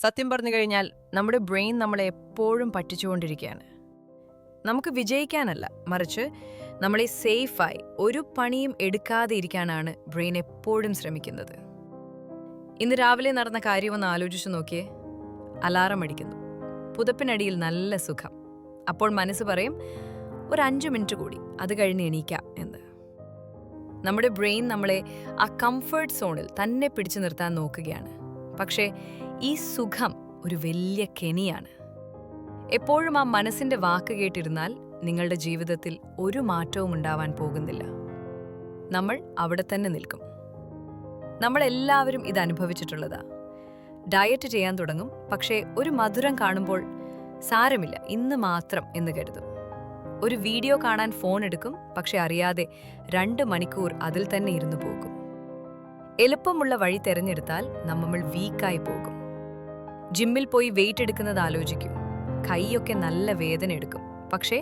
സത്യം പറഞ്ഞു കഴിഞ്ഞാൽ നമ്മുടെ ബ്രെയിൻ നമ്മളെ എപ്പോഴും പറ്റിച്ചുകൊണ്ടിരിക്കുകയാണ്. നമുക്ക് വിജയിക്കാനല്ല, മറിച്ച് നമ്മളെ സേഫായി ഒരു പണിയും എടുക്കാതെ ഇരിക്കാനാണ് ബ്രെയിൻ എപ്പോഴും ശ്രമിക്കുന്നത്. ഇന്ന് രാവിലെ നടന്ന കാര്യമൊന്ന് ആലോചിച്ചു നോക്കിയേ. അലാറം അടിക്കുന്നു, പുതപ്പിനടിയിൽ നല്ല സുഖം. അപ്പോൾ മനസ്സ് പറയും, ഒരു 5 മിനിറ്റ് കൂടി, അത് കഴിഞ്ഞ് എണീക്കാം എന്ന്. നമ്മുടെ ബ്രെയിൻ നമ്മളെ ആ കംഫർട്ട് സോണിൽ തന്നെ പിടിച്ചു നിർത്താൻ നോക്കുകയാണ്. പക്ഷേ ഈ സുഖം ഒരു വലിയ കെണിയാണ്. എപ്പോഴും ആ മനസ്സിന്റെ വാക്ക് കേട്ടിരുന്നാൽ നിങ്ങളുടെ ജീവിതത്തിൽ ഒരു മാറ്റവും ഉണ്ടാവാൻ പോകുന്നില്ല. നമ്മൾ അവിടെ തന്നെ നിൽക്കും. നമ്മളെല്ലാവരും ഇത് അനുഭവിച്ചിട്ടുള്ളതാ. ഡയറ്റ് ചെയ്യാൻ തുടങ്ങും, പക്ഷേ ഒരു മധുരം കാണുമ്പോൾ സാരമില്ല, ഇന്ന് മാത്രം എന്ന് കരുതും. ഒരു വീഡിയോ കാണാൻ ഫോൺ എടുക്കും, പക്ഷെ അറിയാതെ 2 മണിക്കൂർ അതിൽ തന്നെ ഇരുന്നു പോകും. എളുപ്പമുള്ള വഴി തിരഞ്ഞെടുത്താൽ നമ്മൾ വീക്കായി പോകും. ജിമ്മിൽ പോയി വെയിറ്റ് എടുക്കുന്നത് ആലോചിക്കൂ. കൈയൊക്കെ നല്ല വേദന എടുക്കും, പക്ഷേ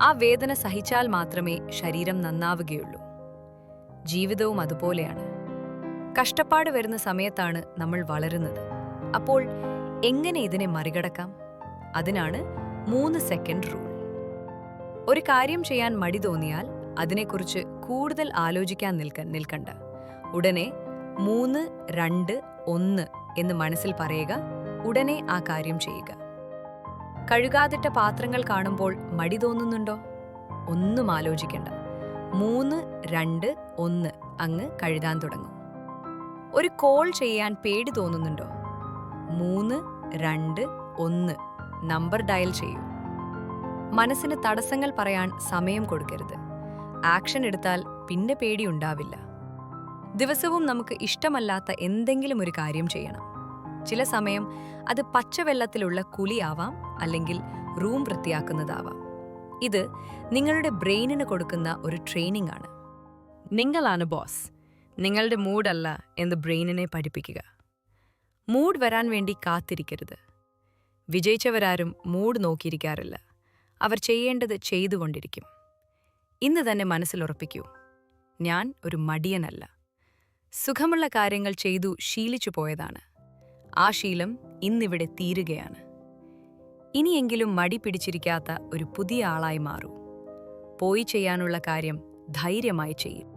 ആ വേദന സഹിച്ചാൽ മാത്രമേ ശരീരം നന്നാവുകയുള്ളൂ. ജീവിതവും അതുപോലെയാണ്. കഷ്ടപ്പാട് വരുന്ന സമയത്താണ് നമ്മൾ വളരുന്നത്. അപ്പോൾ എങ്ങനെ ഇതിനെ മറികടക്കാം? അതിനാണ് 3 സെക്കൻഡ് റൂൾ. ഒരു കാര്യം ചെയ്യാൻ മടി തോന്നിയാൽ അതിനെക്കുറിച്ച് കൂടുതൽ ആലോചിക്കാൻ നിൽക്കണ്ട. ഉടനെ 3, 2, 1 എന്ന് മനസ്സിൽ പറയുക. ഉടനെ ആ കാര്യം ചെയ്യുക. കഴുകാതിട്ട പാത്രങ്ങൾ കാണുമ്പോൾ മടി തോന്നുന്നുണ്ടോ? ഒന്നും ആലോചിക്കണ്ട. 3, 2, 1 അങ്ങ് കഴുകാൻ തുടങ്ങും. ഒരു കോൾ ചെയ്യാൻ പേടി തോന്നുന്നുണ്ടോ? 3, 2, 1 നമ്പർ ഡയൽ ചെയ്യൂ. മനസ്സിന് തടസ്സങ്ങൾ പറയാൻ സമയം കൊടുക്കരുത്. ആക്ഷൻ എടുത്താൽ പിന്നെ പേടിയുണ്ടാവില്ല. ദിവസവും നമുക്ക് ഇഷ്ടമല്ലാത്ത എന്തെങ്കിലും ഒരു കാര്യം ചെയ്യണം. ചില സമയം അത് പച്ചവെള്ളത്തിലുള്ള കുളിയാവാം, അല്ലെങ്കിൽ റൂം വൃത്തിയാക്കുന്നതാവാം. ഇത് നിങ്ങളുടെ ബ്രെയിനിന് കൊടുക്കുന്ന ഒരു ട്രെയിനിങ് ആണ്. നിങ്ങളാണ് ബോസ്, നിങ്ങളുടെ മൂഡല്ല എന്ന് ബ്രെയിനിനെ പഠിപ്പിക്കുക. മൂഡ് വരാൻ വേണ്ടി കാത്തിരിക്കരുത്. വിജയിച്ചവരാരും മൂഡ് നോക്കിയിരിക്കാറില്ല. അവർ ചെയ്യേണ്ടത് ചെയ്തുകൊണ്ടിരിക്കും. ഇന്ന് തന്നെ മനസ്സിലുറപ്പിക്കൂ, ഞാൻ ഒരു മടിയനല്ല. സുഖമുള്ള കാര്യങ്ങൾ ചെയ്തു ശീലിച്ചു പോയതാണ്. ആ ശീലം ഇന്നിവിടെ തീരുകയാണ്. ഇനിയെങ്കിലും മടി പിടിച്ചിരിക്കാത്ത ഒരു പുതിയ ആളായി മാറൂ. പോയി ചെയ്യാനുള്ള കാര്യം ധൈര്യമായി ചെയ്യും.